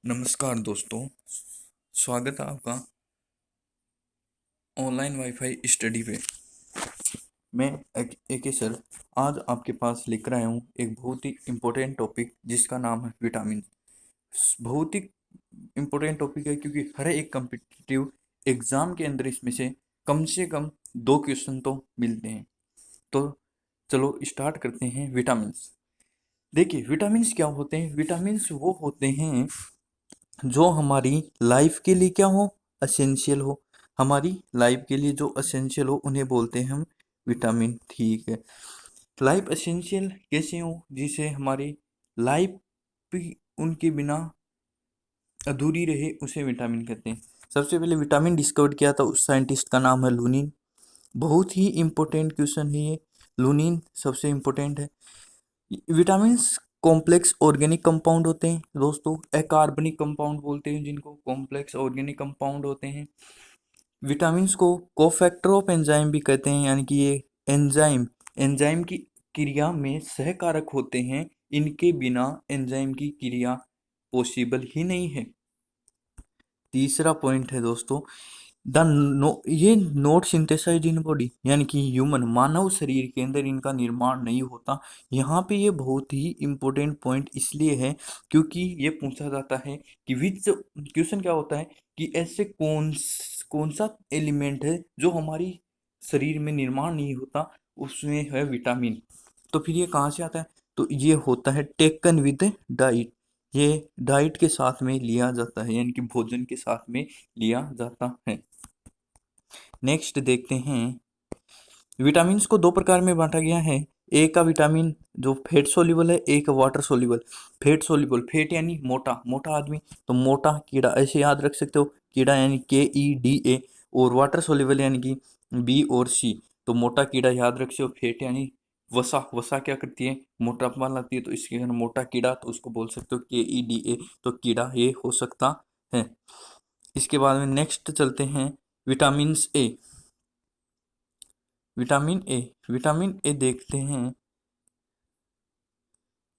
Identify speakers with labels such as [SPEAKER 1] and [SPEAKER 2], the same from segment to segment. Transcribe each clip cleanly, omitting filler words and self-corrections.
[SPEAKER 1] नमस्कार दोस्तों, स्वागत है आपका ऑनलाइन वाईफाई स्टडी पे। मैं AK सर आज आपके पास लेकर आया हूँ एक बहुत ही इम्पोर्टेंट टॉपिक जिसका नाम है विटामिन। बहुत ही इम्पोर्टेंट टॉपिक है क्योंकि हर एक कम्पिटिटिव एग्जाम के अंदर इसमें से कम 2 क्वेश्चन तो मिलते हैं। तो चलो स्टार्ट करते हैं। विटामिन्स, देखिए विटामिन्स क्या होते हैं। विटामिन्स वो होते हैं जो हमारी लाइफ के लिए क्या हो, असेंशियल हो। हमारी लाइफ के लिए जो असेंशियल हो उन्हें बोलते हैं हम विटामिन। ठीक है, लाइफ असेंशियल कैसे हो, जिसे हमारी लाइफ भी उनके बिना अधूरी रहे, उसे विटामिन कहते हैं। सबसे पहले विटामिन डिस्कवर किया था उस साइंटिस्ट का नाम है लूनिन। बहुत ही इंपॉर्टेंट क्वेश्चन है ये। लूनिन सबसे इंपॉर्टेंट है। विटामिन्स कॉम्प्लेक्स ऑर्गेनिक कंपाउंड होते हैं दोस्तों। अकार्बनिक कंपाउंड बोलते हैं जिनको, कॉम्प्लेक्स ऑर्गेनिक कंपाउंड होते हैं। विटामिन्स को कोफैक्टर ऑफ एंजाइम भी कहते हैं, यानी कि ये एंजाइम एंजाइम की क्रिया में सहकारक होते हैं। इनके बिना एंजाइम की क्रिया पॉसिबल ही नहीं है। तीसरा पॉइंट है दोस्तों, ये नोट सिंथेसाइज इन बॉडी, यानी कि ह्यूमन मानव शरीर के अंदर इनका निर्माण नहीं होता। यहाँ पे ये बहुत ही इम्पोर्टेंट पॉइंट इसलिए है क्योंकि ये पूछा जाता है कि विच क्वेश्चन क्या होता है कि ऐसे कौन सा एलिमेंट है जो हमारी शरीर में निर्माण नहीं होता, उसमें है विटामिन। तो फिर ये कहाँ से आता है, तो ये होता है टेकन विद डाइट। ये डाइट के साथ में लिया जाता है, यानी कि भोजन के साथ में लिया जाता है। नेक्स्ट देखते हैं, विटामिन्स को 2 प्रकार में बांटा गया है। एक का विटामिन जो फैट सोल्यूबल है, एक water soluble. Fat soluble, fat यानी मोटा मोटा आदमी, तो मोटा कीड़ा ऐसे याद रख सकते हो, कीड़ा यानी KEDA। और वाटर सोल्यूबल यानी कि B और C। तो मोटा कीड़ा याद रख सकते हो, फैट यानी वसा। वसा क्या करती है, मोटापा लाती है, तो इसके अगर मोटा कीड़ा तो उसको बोल सकते हो KEDA। तो कीड़ा ये हो सकता है। इसके बाद में नेक्स्ट चलते हैं, विटामिन ए। विटामिन ए देखते हैं।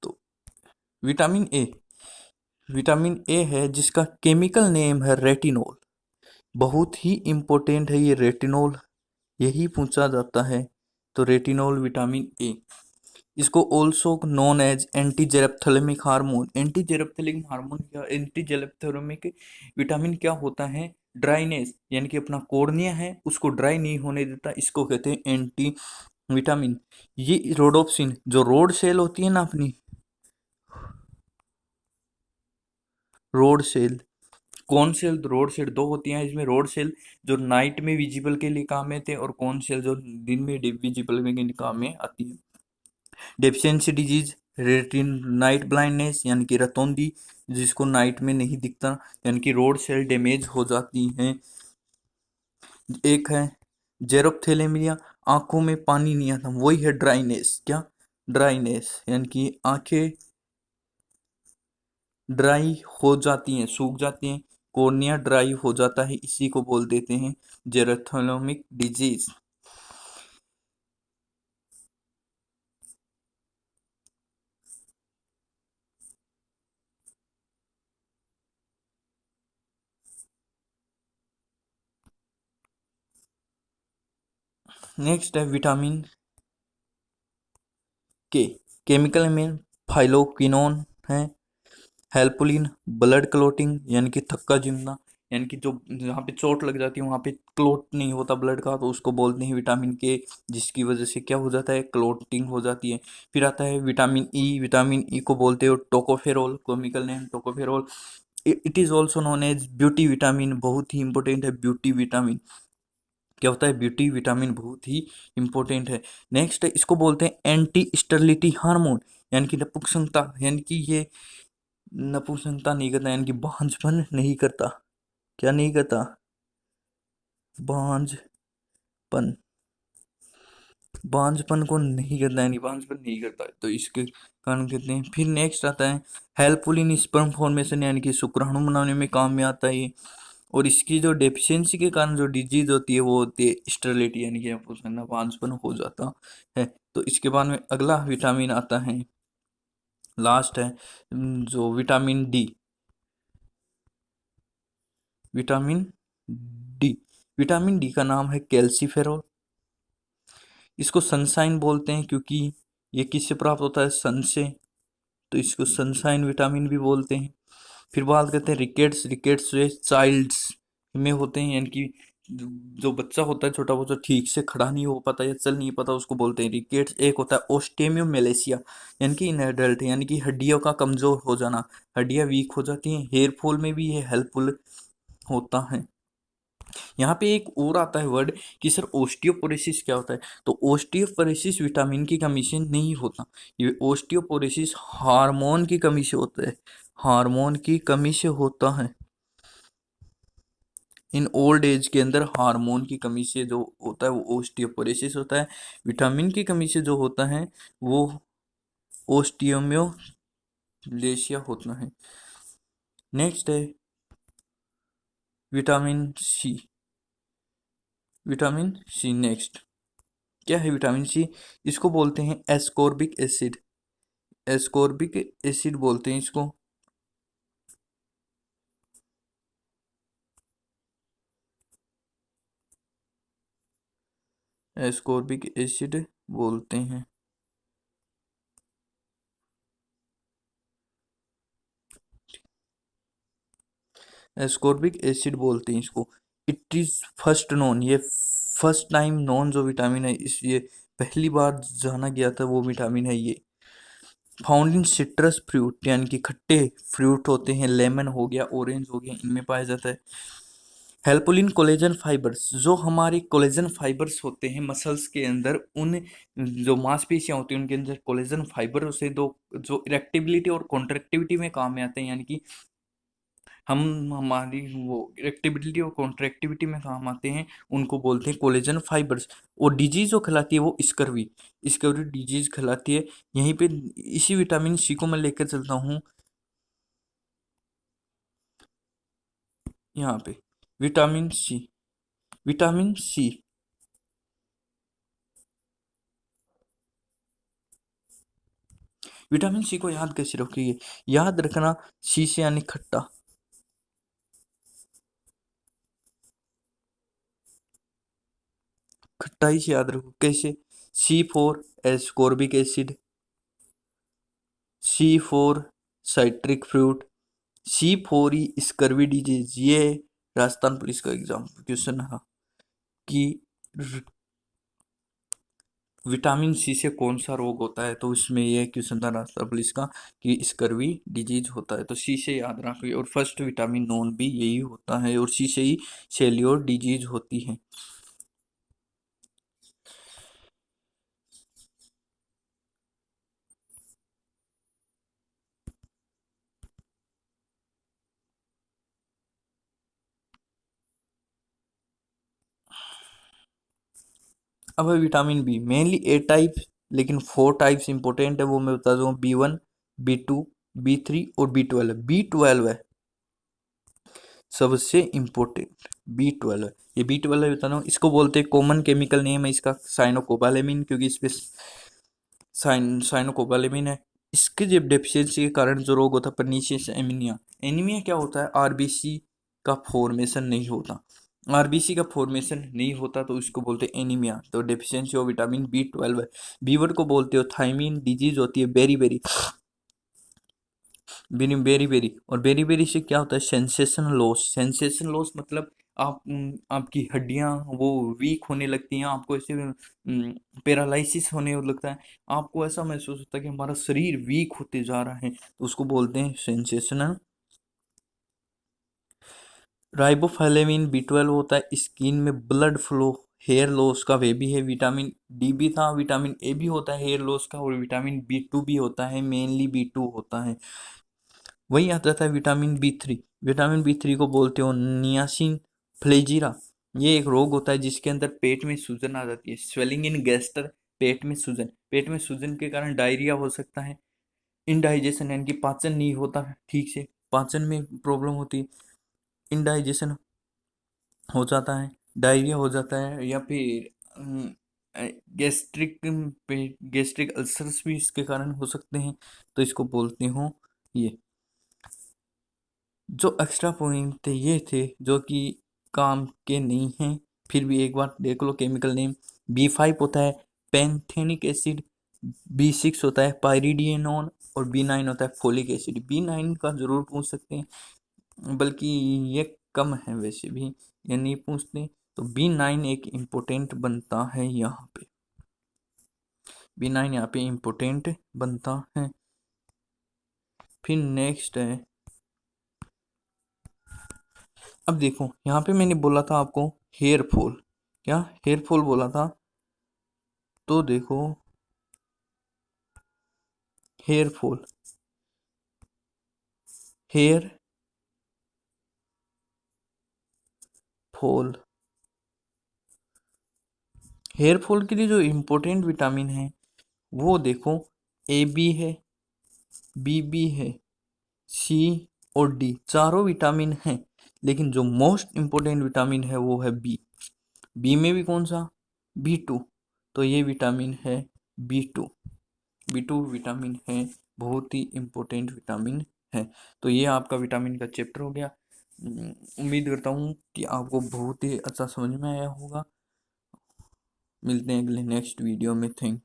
[SPEAKER 1] तो विटामिन ए है जिसका केमिकल नेम है रेटिनोल। बहुत ही इंपॉर्टेंट है ये रेटिनोल, यही पूछा जाता है। तो रेटिनोल विटामिन ए, इसको also known as anti xerophthalmic hormone. Anti xerophthalmic hormone या एंटी जेरेप्थेलेमिक विटामिन क्या होता है, ड्राइनेस, यानी कि अपना कॉर्निया है उसको ड्राई नहीं होने देता, इसको कहते हैं एंटी विटामिन। ये रोडोप्सिन, जो रोड सेल होती है ना अपनी, रोड सेल, कौन सेल, रोड सेल दो होती हैं इसमें। रोड सेल जो नाइट में विजिबल के लिए काम में थे, और कौन सेल जो दिन में विजिबल में काम में आती है। डेफिशिएंसी डिजीज, रेटिन नाइट ब्लाइंडनेस यानी कि रतौंधी, जिसको नाइट में नहीं दिखता, यानी कि रोड सेल डैमेज हो जाती हैं। एक है जेरोप्थेलेमिया, आंखों में पानी नहीं आता, वही है ड्राइनेस। क्या, ड्राइनेस यानी कि आंखें ड्राई हो जाती हैं, सूख जाती हैं, कॉर्निया ड्राई हो जाता है, इसी को बोल देते हैं जेरोथेलोमिक डिजीज। नेक्स्ट है विटामिन के। केमिकल में फाइलोक्विनोन है। हेल्पुलिन, ब्लड क्लोटिंग यानी कि थक्का जमना, यानी कि जो जहाँ पे चोट लग जाती है वहाँ पे क्लोट नहीं होता ब्लड का, तो उसको बोलते हैं विटामिन के, जिसकी वजह से क्या हो जाता है, क्लोटिंग हो जाती है। फिर आता है विटामिन ई। विटामिन ई को बोलते हो tocopherol, chemical name tocopherol. It is also known as beauty vitamin. बहुत ही इंपॉर्टेंट है ब्यूटी विटामिन। क्या होता है, ब्यूटी विटामिन बहुत ही इंपॉर्टेंट है। नेक्स्ट है, इसको बोलते हैं एंटी स्टरलिटी हार्मोन, यानी कि नपुंसकता, यानी कि ये नपुंसकता नहीं करता, यानी कि बांझपन नहीं करता। क्या नहीं करता, बांझपन, बांझपन को नहीं करता, यानी बांझपन नहीं करता, तो इसके कारण कहते हैं। फिर नेक्स्ट आता है हेल्पफुल इन स्पर्म फॉर्मेशन, यानी कि शुक्राणु बनाने में काम में आता है ये। और इसकी जो डेफिशिएंसी के कारण जो डिजीज होती है वो होती है स्टेरिलिटी, यानी कि बांझपन हो जाता है। तो इसके बाद में अगला विटामिन आता है, लास्ट है जो vitamin D. Vitamin D. Vitamin D का नाम है कैल्सीफेरॉल। इसको सनशाइन बोलते हैं क्योंकि ये किससे प्राप्त होता है, सन से, तो इसको सनशाइन विटामिन भी बोलते हैं। फिर बात करते हैं रिकेट्स। रिकेट्स जो चाइल्ड्स में होते हैं, यानी कि जो बच्चा होता है छोटा, वो जो ठीक से खड़ा नहीं हो पाता या चल नहीं पाता, उसको बोलते हैं रिकेट्स। एक होता है ओस्टेमियोमेलेसिया, यानी कि इन एडल्ट, यानी कि हड्डियों का कमजोर हो जाना, हड्डियां वीक हो जाती हैं। हेयर फॉल में भी ये हेल्पफुल होता है। यहाँ पे एक और आता है वर्ड कि सर ओस्टियोपोरोसिस क्या होता है, तो ओस्टियोपोरोसिस विटामिन की कमी से नहीं होता, ये ओस्टियोपोरोसिस हार्मोन की कमी से होता है, हार्मोन की कमी से होता है। इन ओल्ड एज के अंदर हार्मोन की कमी से जो होता है वो ओस्टियोपोरोसिस होता है। विटामिन की कमी से जो होता है वो ओस्टियोमियोलेशिया होता है। नेक्स्ट है vitamin C. Vitamin C next क्या है, विटामिन सी, इसको बोलते हैं एस्कॉर्बिक एसिड। एस्कॉर्बिक एसिड बोलते हैं इसको। एस्कॉर्बिक एसिड बोलते हैं। एस्कॉर्बिक एसिड बोलते हैं इसको। इट इज फर्स्ट नोन, ये फर्स्ट टाइम नोन जो विटामिन है, इस ये पहली बार जाना गया था वो विटामिन है ये। फाउंड इन सिट्रस फ्रूट, यानी कि खट्टे फ्रूट होते हैं, लेमन हो गया, ऑरेंज हो गया, इनमें पाया जाता है। हेल्पफुल इन कोलेजन फाइबर्स, जो हमारे कोलेजन फाइबर्स होते हैं मसल्स के अंदर, उन जो मांसपेशियां होती हैं उनके अंदर कोलेजन फाइबर से दो जो इरेक्टिबिलिटी और कॉन्ट्रेक्टिविटी में काम में आते हैं, यानी कि हम हमारी वो इरेक्टिबिलिटी और कॉन्ट्रैक्टिविटी में काम आते हैं, उनको बोलते हैं कोलेजन फाइबर्स। और डिजीज जो खिलाती है वो स्कर्वी, स्कर्वी डिजीज खिलाती है। यहीं पे इसी विटामिन सी को मैं लेकर चलता हूँ यहाँ पे। Vitamin C, vitamin C, vitamin C को याद कैसे रखिए, याद रखना सी से यानी खट्टा, खट्टाई से याद रखो कैसे। सी फोर एस्कॉर्बिक एसिड, सी फोर साइट्रिक फ्रूट, सी फोर ई स्कर्वी डिजीज। ये राजस्थान पुलिस का एग्जाम क्वेश्चन था कि विटामिन सी से कौन सा रोग होता है, तो इसमें यह क्वेश्चन था राजस्थान पुलिस का कि स्कर्वी डिजीज होता है, तो सी से याद रखिए। और फर्स्ट विटामिन नोन भी यही होता है, और सी से ही सेल्यूलर डिजीज होती है। अब है विटामिन बी, मेनली ए टाइप, लेकिन 4 टाइप्स इंपॉर्टेंट है, वो मैं बता दूँ, B1, B2, B3 और B12। B12 है सबसे इम्पोर्टेंट, B12 है। ये B12 बता रहा हूँ, इसको बोलते हैं, कॉमन केमिकल नेम है इसका साइनोकोबालेमिन, क्योंकि इस पे साइनोकोबालेमिन है। इसके जब डेफिशिएंसी के कारण जो रोग होता है परनीशियस एनीमिया। एनीमिया क्या होता है, आरबीसी का फॉर्मेशन नहीं होता, आरबीसी का फॉर्मेशन नहीं होता तो इसको बोलते हैं एनीमिया। तो डेफिशिएंसी ऑफ विटामिन B12 है। B1 को बोलते हो थायमीन डिजीज होती है, बेरी बेरी, बेरी बेरी। और बेरी बेरी से क्या होता है, सेंसेशन लॉस। सेंसेशन लॉस मतलब आप आपकी हड्डियां वो वीक होने लगती हैं, आपको ऐसे पैरालिसिस होने लगता है, आपको ऐसा महसूस होता है कि हमारा शरीर वीक होते जा रहा है, तो उसको बोलते हैं सेंसेशनल। राइबोफ्लाविन B12 होता है स्किन में ब्लड फ्लो, हेयर लॉस का वे भी है। विटामिन डी भी था, विटामिन ए भी होता है हेयर लॉस का, और विटामिन B2 भी होता है, मेनली B2 होता है। वही आता था विटामिन B3। विटामिन B3 को बोलते हो नियासिन फ्लेजिरा। ये एक रोग होता है जिसके अंदर पेट में सूजन आ जाती है, स्वेलिंग इन गैस्टर, पेट में सूजन, पेट में सूजन के कारण डायरिया हो सकता है। इनडाइजेशन, यानी कि पाचन नहीं होता ठीक से, पाचन में प्रॉब्लम होती है, इनडाइजेशन हो जाता है, डायरिया हो जाता है, या फिर गैस्ट्रिक गैस्ट्रिक अल्सर्स भी इसके कारण हो सकते हैं, तो इसको बोलते हो ये। जो एक्स्ट्रा पॉइंट थे ये थे जो कि काम के नहीं हैं, फिर भी एक बार देख लो केमिकल नेम। B5 होता है पैंथेनिक एसिड, B6 होता है पाइरिडिनोन और B9 होता है फोलिक एसिड। B9 का जरूर पूछ सकते हैं, बल्कि ये कम है वैसे भी, ये नहीं पूछते। तो B9 एक इम्पोर्टेंट बनता है यहाँ पे, B9 यहाँ पे इम्पोर्टेंट बनता है। फिर नेक्स्ट है, अब देखो यहाँ पे मैंने बोला था आपको हेयर फॉल, क्या हेयर फॉल बोला था, तो देखो hair fall, hair fall, hair fall के लिए जो इम्पोर्टेंट विटामिन है वो देखो AB है, BB है, C और D, चारों विटामिन हैं। लेकिन जो मोस्ट इम्पोर्टेंट विटामिन है वो है बी में भी कौन सा, B2। तो ये विटामिन है B2 विटामिन है, बहुत ही इम्पोर्टेंट विटामिन है। तो ये आपका विटामिन का चैप्टर हो गया। उम्मीद करता हूँ कि आपको बहुत ही अच्छा समझ में आया होगा। मिलते हैं अगले नेक्स्ट वीडियो में। Thank you.